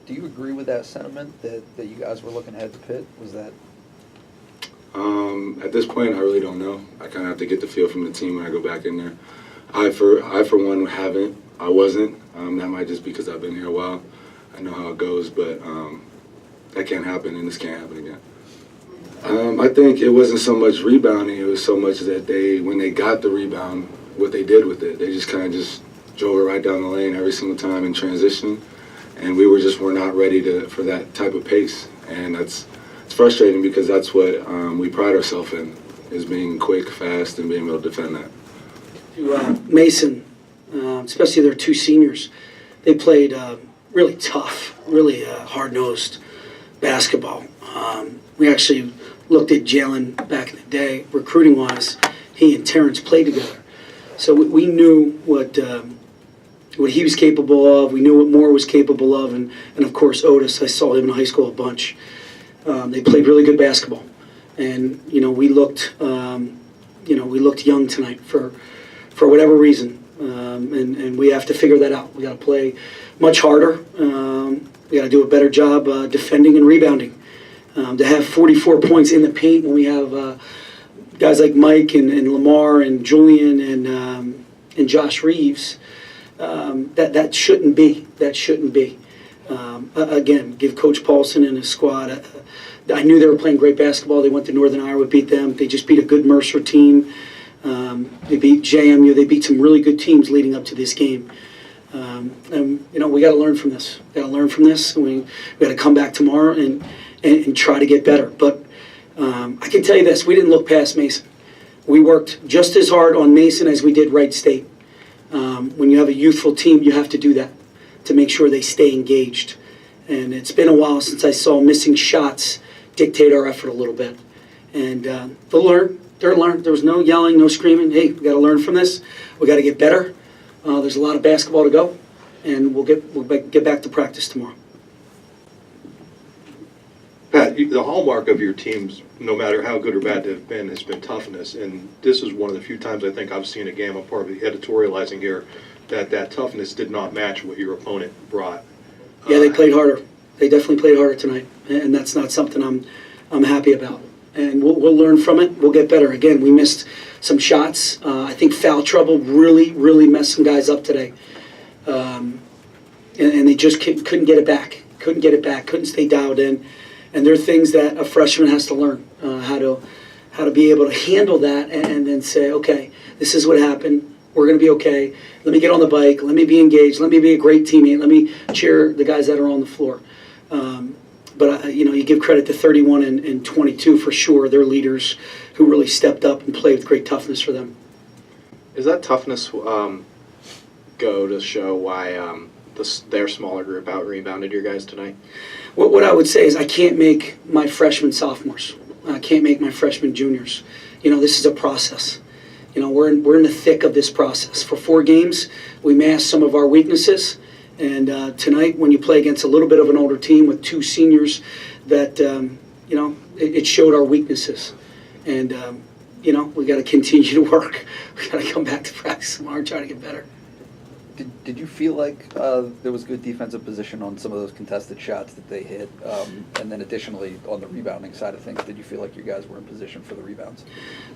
Do you agree with that sentiment that you guys were looking ahead to Pitt? Was that? At this point, I really don't know. I kind of have to get the feel from the team when I go back in there. I for one, haven't. I wasn't. That might just because I've been here a while. I know how it goes, but that can't happen, and this can't happen again. I think it wasn't so much rebounding. It was so much that when they got the rebound, what they did with it. They just kind of just drove it right down the lane every single time in transition, and we were not ready for that type of pace. And it's frustrating because that's what we pride ourselves in, is being quick, fast, and being able to defend that. To Mason, especially their two seniors, they played really tough, really hard-nosed basketball. We actually looked at Jalen back in the day, recruiting-wise. He and Terrence played together. So we knew what he was capable of. We knew what Moore was capable of. And of course, Otis, I saw him in high school a bunch. They played really good basketball. And, we looked young tonight for whatever reason. And we have to figure that out. We got to play much harder. We got to do a better job defending and rebounding. To have 44 points in the paint when we have guys like Mike and Lamar and Julian and Josh Reeves, that shouldn't be. That shouldn't be. Again, give Coach Paulson and his squad. I knew they were playing great basketball. They went to Northern Iowa, beat them. They just beat a good Mercer team. They beat JMU. They beat some really good teams leading up to this game. And we got to learn from this. We got to learn from this. And we got to come back tomorrow and try to get better. But I can tell you this: we didn't look past Mason. We worked just as hard on Mason as we did Wright State. When you have a youthful team, you have to do that to make sure they stay engaged. And it's been a while since I saw missing shots dictate our effort a little bit. And they'll learn. They'll learn. There was no yelling, no screaming. Hey, we got to learn from this. We got to get better. There's a lot of basketball to go, and we'll get back to practice tomorrow. Pat, the hallmark of your teams, no matter how good or bad they've been, has been toughness. And this is one of the few times I think I've seen a game, I'm part of the editorializing here, that toughness did not match what your opponent brought. Yeah, they played harder. They definitely played harder tonight, and that's not something I'm happy about. And we'll learn from it. We'll get better. Again, we missed some shots. I think foul trouble really, really messed some guys up today. And they just couldn't get it back. Couldn't stay dialed in. And there are things that a freshman has to learn, how to be able to handle that and then say, okay, this is what happened. We're going to be okay. Let me get on the bike. Let me be engaged. Let me be a great teammate. Let me cheer the guys that are on the floor. But you give credit to 31 and 22 for sure. They're leaders who really stepped up and played with great toughness for them. Is that toughness go to show why their smaller group out-rebounded your guys tonight? What I would say is I can't make my freshmen sophomores. I can't make my freshmen juniors. This is a process. We're in the thick of this process. For 4 games, we masked some of our weaknesses. And tonight, when you play against a little bit of an older team with 2 seniors, that it showed our weaknesses. And we got to continue to work. We got to come back to practice tomorrow and try to get better. Did you feel like there was good defensive position on some of those contested shots that they hit? And then additionally, on the rebounding side of things, did you feel like you guys were in position for the rebounds?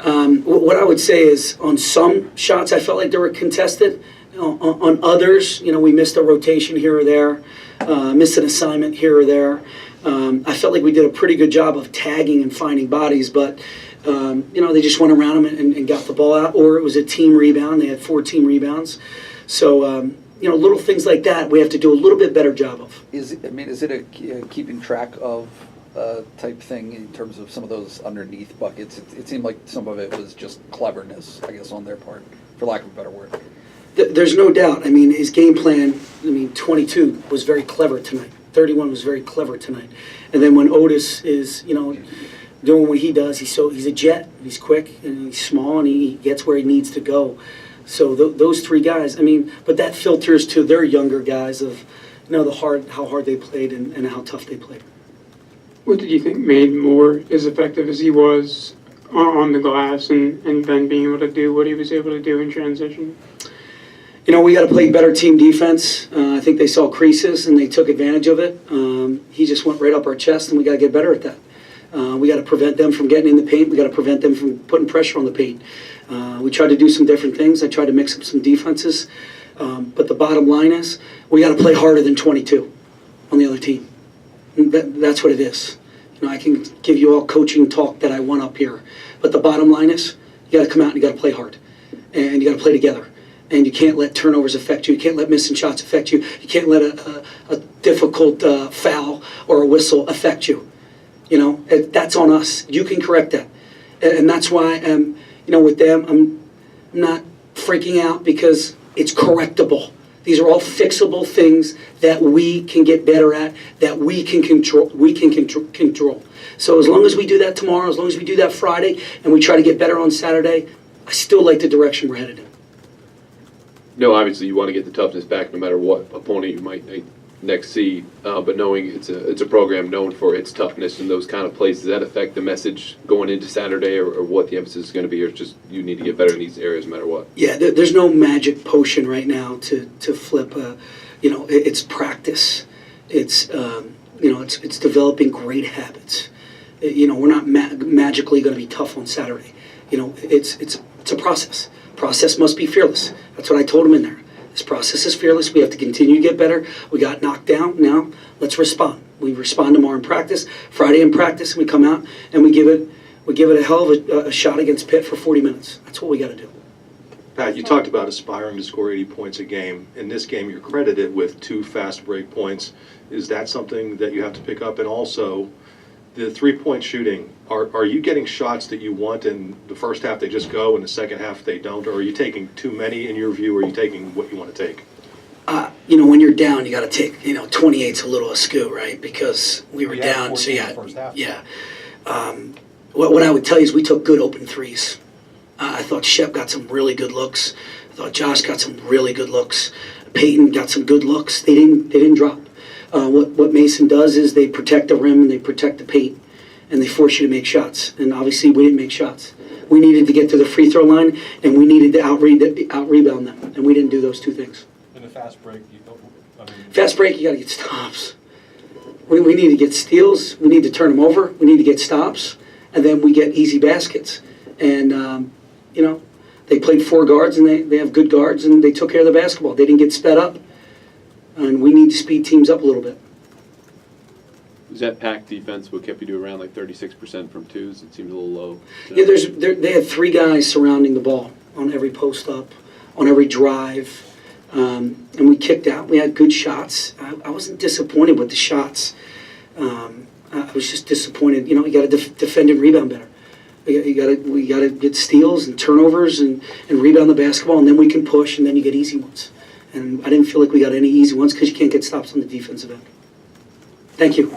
What I would say is on some shots, I felt like they were contested. On others, we missed a rotation here or there, missed an assignment here or there. I felt like we did a pretty good job of tagging and finding bodies, but they just went around them and got the ball out, or it was a team rebound. They had 4 team rebounds. So, little things like that we have to do a little bit better job of. Is it a keeping track of type thing in terms of some of those underneath buckets? It seemed like some of it was just cleverness, I guess, on their part, for lack of a better word. There's no doubt. His game plan, 22 was very clever tonight. 31 was very clever tonight. And then when Otis is, doing what he does, he's a jet. He's quick and he's small and he gets where he needs to go. So those 3 guys, but that filters to their younger guys of, how hard they played and how tough they played. What did you think made Moore as effective as he was on the glass and then being able to do what he was able to do in transition? We got to play better team defense. I think they saw creases and they took advantage of it. He just went right up our chest, and we got to get better at that. We got to prevent them from getting in the paint. We got to prevent them from putting pressure on the paint. We tried to do some different things. I tried to mix up some defenses. But the bottom line is we got to play harder than 22 on the other team. That's what it is. I can give you all coaching talk that I want up here. But the bottom line is you got to come out and you got to play hard. And you got to play together. And you can't let turnovers affect you. You can't let missing shots affect you. You can't let a difficult foul or a whistle affect you. That's on us. You can correct that. And that's why, with them, I'm not freaking out because it's correctable. These are all fixable things that we can get better at, that we can control. So as long as we do that tomorrow, as long as we do that Friday, and we try to get better on Saturday, I still like the direction we're headed in. No, obviously you want to get the toughness back no matter what opponent you might next see, but knowing it's a program known for its toughness and those kind of plays, does that affect the message going into Saturday or what the emphasis is going to be, or it's just you need to get better in these areas no matter what? Yeah, there's no magic potion right now to flip. It's practice. It's it's developing great habits. We're not magically going to be tough on Saturday. It's a process. Process must be fearless. That's what I told him in there. This process is fearless. We have to continue to get better. We got knocked down. Now let's respond. We respond tomorrow in practice, Friday in practice, and we come out and we give it a hell of a shot against Pitt for 40 minutes. That's what we got to do. Pat, you talked about aspiring to score 80 points a game. In this game, you're credited with 2 fast break points. Is that something that you have to pick up? And also, the 3-point shooting, are you getting shots that you want in the first half, they just go, in the second half they don't? Or are you taking too many in your view, or are you taking what you want to take? When you're down, you got to take, 28's a little askew, right? Because we were down, so yeah. What I would tell you is we took good open threes. I thought Shep got some really good looks. I thought Josh got some really good looks. Peyton got some good looks. They didn't drop. What Mason does is they protect the rim and they protect the paint, and they force you to make shots. And obviously, we didn't make shots. We needed to get to the free throw line, and we needed to out-rebound them, and we didn't do those 2 things. In the fast break, Fast break, you got to get stops. We need to get steals. We need to turn them over. We need to get stops, and then we get easy baskets. And they played 4 guards, and they have good guards, and they took care of the basketball. They didn't get sped up. And we need to speed teams up a little bit. Was that pack defense what kept you to around like 36% from twos? It seemed a little low. Yeah, they had 3 guys surrounding the ball on every post up, on every drive, and we kicked out. We had good shots. I wasn't disappointed with the shots. I was just disappointed. You got to defend and rebound better. We got to get steals and turnovers and rebound the basketball, and then we can push, and then you get easy ones. And I didn't feel like we got any easy ones because you can't get stops on the defensive end. Thank you.